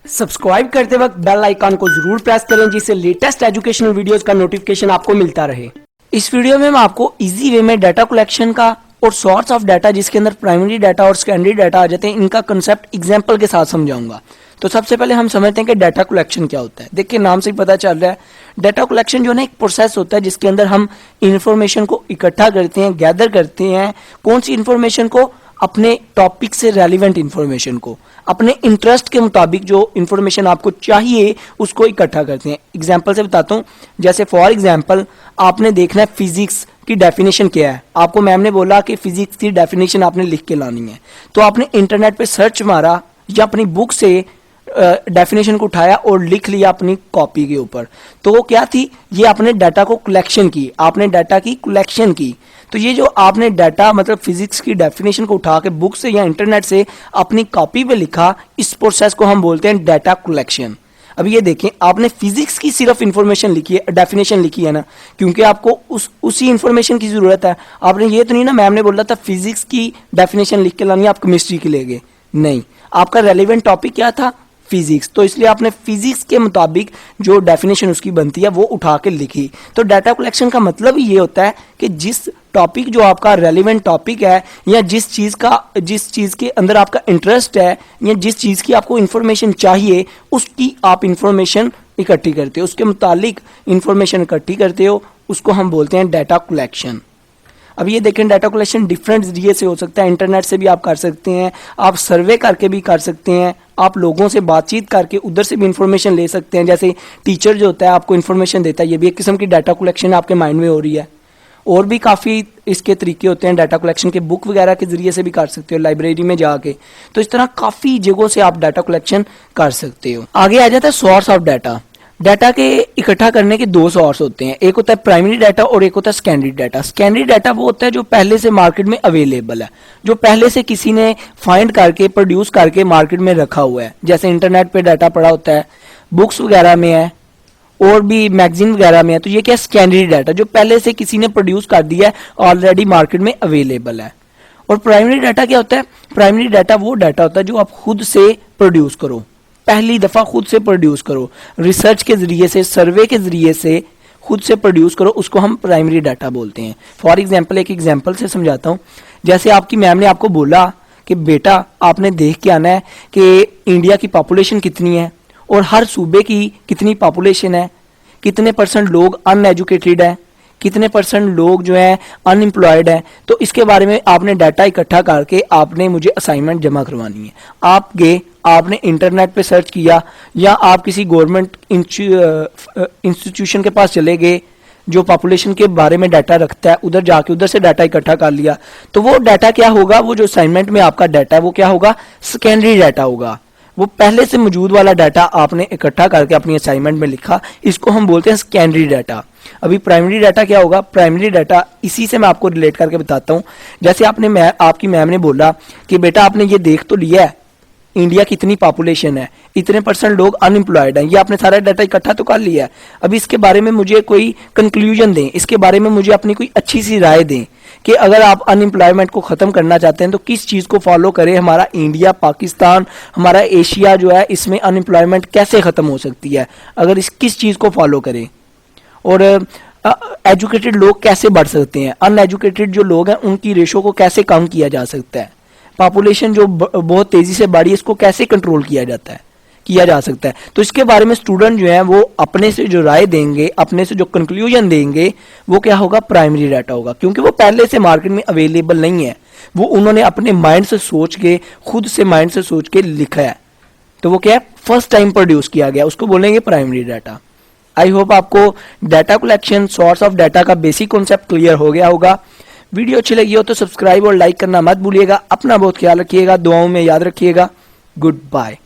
Subscribe करते वक्त bell icon को जरूर प्रेस करें जिससे लेटेस्ट एजुकेशनल वीडियोस का नोटिफिकेशन आपको मिलता रहे। इस वीडियो में मैं आपको इजी वे में डाटा कलेक्शन का और सोर्स ऑफ डाटा जिसके अंदर प्राइमरी डाटा और सेकेंडरी डाटा आ जाते हैं इनका कंसेप्ट एग्जांपल के साथ समझाऊंगा। तो सबसे पहले हम समझते हैं कि डाटा कलेक्शन क्या होता है। देखिए नाम से ही पता चल रहा है, डाटा कलेक्शन जो है ना एक प्रोसेस होता है जिसके अंदर हम इंफॉर्मेशन को इकट्ठा करते हैं, गैदर करते हैं। कौन सी इंफॉर्मेशन को? अपने टॉपिक से रेलिवेंट इंफॉर्मेशन को, अपने इंटरेस्ट के मुताबिक जो इंफॉर्मेशन आपको चाहिए उसको इकट्ठा करते हैं। एग्जांपल से बताता हूँ, जैसे फॉर एग्जांपल आपने देखना है फिजिक्स की डेफिनेशन क्या है। आपको मैम ने बोला कि फिजिक्स की डेफिनेशन आपने लिख के लानी है, तो आपने इंटरनेट पे सर्च मारा या अपनी बुक से डेफिनेशन को उठाया और लिख लिया अपनी कॉपी के ऊपर। तो वो क्या थी? ये आपने डाटा को कलेक्शन की, आपने डाटा की कलेक्शन की। तो ये जो आपने डाटा मतलब फिजिक्स की डेफिनेशन को उठा के बुक से या इंटरनेट से अपनी कॉपी पे लिखा, इस प्रोसेस को हम बोलते हैं डाटा कलेक्शन। अब ये देखें, आपने फिजिक्स की सिर्फ इंफॉर्मेशन लिखी है, डेफिनेशन लिखी है ना, क्योंकि आपको उसी इंफॉर्मेशन की जरूरत है। आपने ये तो नहीं ना मैम ने बोला था फिजिक्स की डेफिनेशन लिख के लानी, आप केमिस्ट्री की ले गए, नहीं। आपका रेलिवेंट टॉपिक क्या था? फिजिक्स। तो इसलिए आपने फिजिक्स के मुताबिक जो डेफिनेशन उसकी बनती है वो उठा के लिखी। तो डाटा कलेक्शन का मतलब ही ये होता है कि जिस टॉपिक जो आपका रेलिवेंट टॉपिक है या जिस चीज के अंदर आपका इंटरेस्ट है या जिस चीज की आपको इंफॉर्मेशन चाहिए उसकी आप इंफॉर्मेशन इकट्ठी करते हो, उसके मुतालिक इंफॉर्मेशन इकट्ठी करते हो, उसको हम बोलते हैं डाटा कलेक्शन। अब ये देखें, डाटा कलेक्शन डिफरेंट जरिए से हो सकता है। इंटरनेट से भी आप कर सकते हैं, आप सर्वे करके भी कर सकते हैं, आप लोगों से बातचीत करके उधर से भी इंफॉर्मेशन ले सकते हैं। जैसे टीचर जो होता है आपको इंफॉर्मेशन देता है, ये भी एक किस्म की डाटा कलेक्शन आपके माइंड में हो रही है। और भी काफ़ी इसके तरीके होते हैं डाटा कलेक्शन के, बुक वगैरह के जरिए से भी कर सकते हो, लाइब्रेरी में जाके। तो इस तरह काफ़ी जगहों से आप डाटा कलेक्शन कर सकते हो। आगे आ जाता है सोर्स ऑफ डाटा। डाटा के इकट्ठा करने के दो सोर्स होते हैं, एक होता है प्राइमरी डाटा और एक होता है सेकेंडरी डाटा। सेकेंडरी डाटा वो होता है जो पहले से मार्केट में अवेलेबल है, जो पहले से किसी ने फाइंड करके प्रोड्यूस करके मार्केट में रखा हुआ है। जैसे इंटरनेट पे डाटा पड़ा होता है, बुक्स वगैरह में है और भी मैगजीन वगैरह में है। तो ये क्या? सेकेंडरी डाटा, जो पहले से किसी ने प्रोड्यूस कर दिया है, ऑलरेडी मार्केट में अवेलेबल है। और प्राइमरी डाटा क्या होता है? प्राइमरी डाटा वो डाटा होता है जो आप खुद से प्रोड्यूस करो, पहली दफा खुद से प्रोड्यूस करो, रिसर्च के जरिए से, सर्वे के जरिए से खुद से प्रोड्यूस करो, उसको हम प्राइमरी डाटा बोलते हैं। फॉर एग्जांपल, एक एग्जांपल से समझाता हूँ। जैसे आपकी मैम ने आपको बोला कि बेटा आपने देख के आना है कि इंडिया की पॉपुलेशन कितनी है और हर सूबे की कितनी पॉपुलेशन है, कितने परसेंट लोग अनएजुकेटेड है, कितने परसेंट लोग जो है अनएम्प्लॉयड है। तो इसके बारे में आपने डाटा इकट्ठा करके आपने मुझे असाइनमेंट जमा करवानी है। आप गए, आपने इंटरनेट पे सर्च किया या आप किसी गवर्नमेंट इंस्टीट्यूशन के पास चले गए जो पॉपुलेशन के बारे में डाटा रखता है, उधर जाके उधर से डाटा इकट्ठा कर लिया। तो वो डाटा क्या होगा? वो जो असाइनमेंट में आपका डाटा है वो क्या होगा? सेकेंडरी डाटा होगा। वो पहले से मौजूद वाला डाटा आपने इकट्ठा करके अपनी असाइनमेंट में लिखा, इसको हम बोलते हैं सेकेंडरी डाटा। अभी प्राइमरी डाटा क्या होगा? प्राइमरी डाटा इसी से मैं आपको रिलेट करके बताता हूँ। जैसे आपकी मैम ने बोला कि बेटा आपने ये देख तो लिया है इंडिया की इतनी पॉपुलेशन है, इतने परसेंट लोग अनएम्प्लॉयड हैं, ये आपने सारा डाटा इकट्ठा तो कर लिया है। अभी इसके बारे में मुझे कोई कंक्लूजन दें, इसके बारे में मुझे अपनी कोई अच्छी सी राय दें कि अगर आप अनएम्प्लॉयमेंट को खत्म करना चाहते हैं तो किस चीज को फॉलो करें। हमारा इंडिया, पाकिस्तान, हमारा एशिया जो है, इसमें अनएम्प्लॉयमेंट कैसे खत्म हो सकती है अगर इस किस चीज को फॉलो करें, और एजुकेटेड लोग कैसे बढ़ सकते हैं, अनएजुकेटेड जो लोग हैं उनकी रेशो को कैसे कम किया जा सकता है, पॉपुलेशन जो बहुत तेजी से बढ़ी है इसको कैसे कंट्रोल किया जा सकता है। तो इसके बारे में स्टूडेंट जो है वो अपने से जो राय देंगे, अपने से जो कंक्लूजन देंगे, वो क्या होगा? प्राइमरी डाटा होगा, क्योंकि वो पहले से मार्केट में अवेलेबल नहीं है, वो उन्होंने अपने माइंड से सोच के, खुद से माइंड से सोच के लिखा है। तो वो क्या है? फर्स्ट टाइम प्रोड्यूस किया गया, उसको बोलेंगे प्राइमरी डाटा। आई होप आपको data collection, source of data का बेसिक कॉन्सेप्ट क्लियर हो गया होगा। वीडियो अच्छी लगी हो तो सब्सक्राइब और लाइक करना मत भूलिएगा। अपना बहुत ख्याल रखिएगा, दुआओं में याद रखिएगा। Good bye.